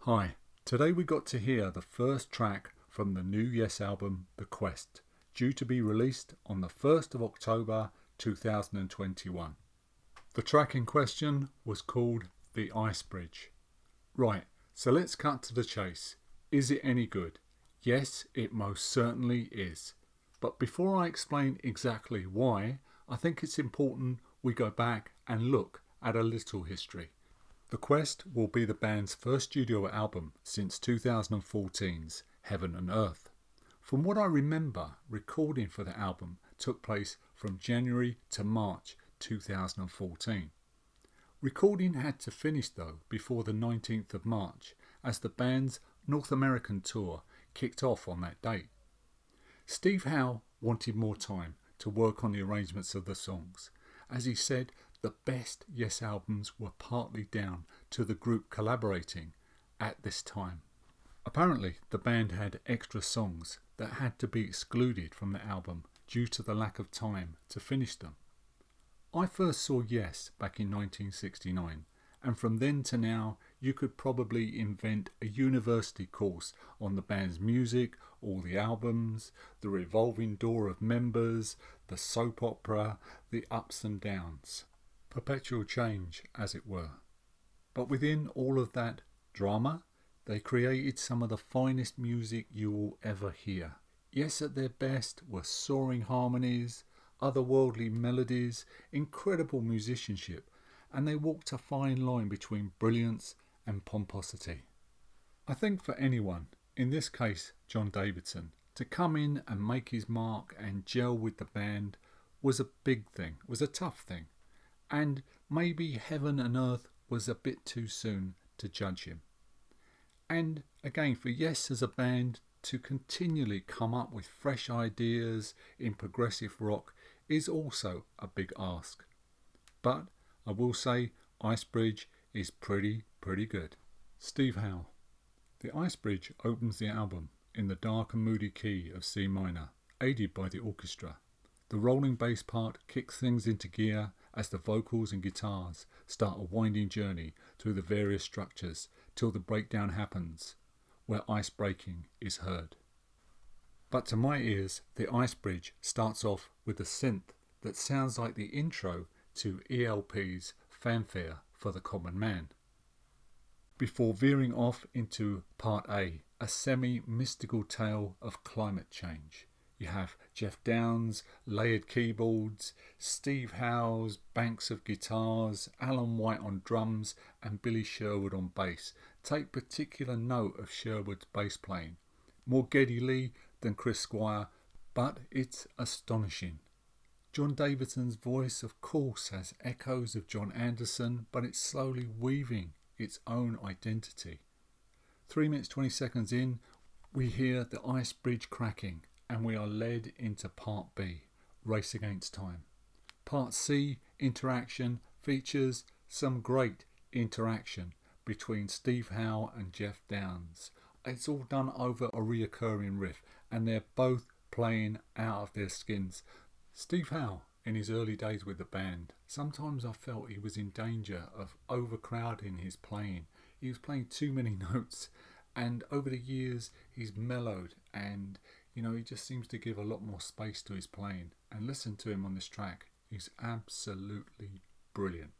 Hi, today we got to hear the first track from the new Yes album, The Quest, due to be released on the 1st of October 2021. The track in question was called The Ice Bridge. Right, so let's cut to the chase. Is it any good? Yes, it most certainly is. But before I explain exactly why, I think it's important we go back and look at a little history. The Quest will be the band's first studio album since 2014's Heaven and Earth. From what I remember, recording for the album took place from January to March 2014. Recording had to finish though before the 19th of March as the band's North American tour kicked off on that date. Steve Howe wanted more time to work on the arrangements of the songs. As he said, the best Yes albums were partly down to the group collaborating at this time. Apparently, the band had extra songs that had to be excluded from the album due to the lack of time to finish them. I first saw Yes back in 1969, and from then to now you could probably invent a university course on the band's music, all the albums, the revolving door of members, the soap opera, the ups and downs. Perpetual change, as it were. But within all of that drama, they created some of the finest music you will ever hear. Yes, at their best were soaring harmonies, otherworldly melodies, incredible musicianship, and they walked a fine line between brilliance and pomposity. I think for anyone, in this case John Davidson, to come in and make his mark and gel with the band was a big thing, was a tough thing. And maybe Heaven and Earth was a bit too soon to judge him. And again, for Yes as a band to continually come up with fresh ideas in progressive rock is also a big ask. But I will say Ice Bridge is pretty good. Steve Howe. The Ice Bridge opens the album in the dark and moody key of C minor, aided by the orchestra. The rolling bass part kicks things into gear as the vocals and guitars start a winding journey through the various structures till the breakdown happens, where ice breaking is heard. But to my ears, the Ice Bridge starts off with a synth that sounds like the intro to ELP's Fanfare for the Common Man, before veering off into Part A, a semi-mystical tale of climate change. You have Jeff Downes' layered keyboards, Steve Howe's banks of guitars, Alan White on drums and Billy Sherwood on bass. Take particular note of Sherwood's bass playing. More Geddy Lee than Chris Squire, but it's astonishing. John Davidson's voice of course has echoes of John Anderson, but it's slowly weaving its own identity. 3 minutes 20 seconds in, we hear the Ice Bridge cracking, and we are led into Part B, Race Against Time. Part C, Interaction, features some great interaction between Steve Howe and Jeff Downes. It's all done over a reoccurring riff, and they're both playing out of their skins. Steve Howe, in his early days with the band, sometimes I felt he was in danger of overcrowding his playing. He was playing too many notes, and over the years he's mellowed and he just seems to give a lot more space to his playing. And listen to him on this track. He's absolutely brilliant.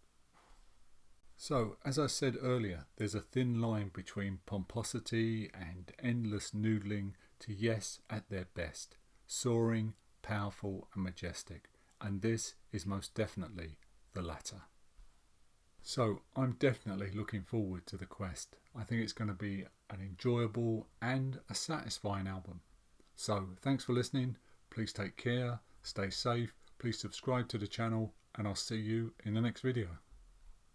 So, as I said earlier, there's a thin line between pomposity and endless noodling to Yes at their best. Soaring, powerful and majestic. And this is most definitely the latter. So, I'm definitely looking forward to The Quest. I think it's going to be an enjoyable and a satisfying album. So, thanks for listening. Please take care, stay safe, please subscribe to the channel, and I'll see you in the next video.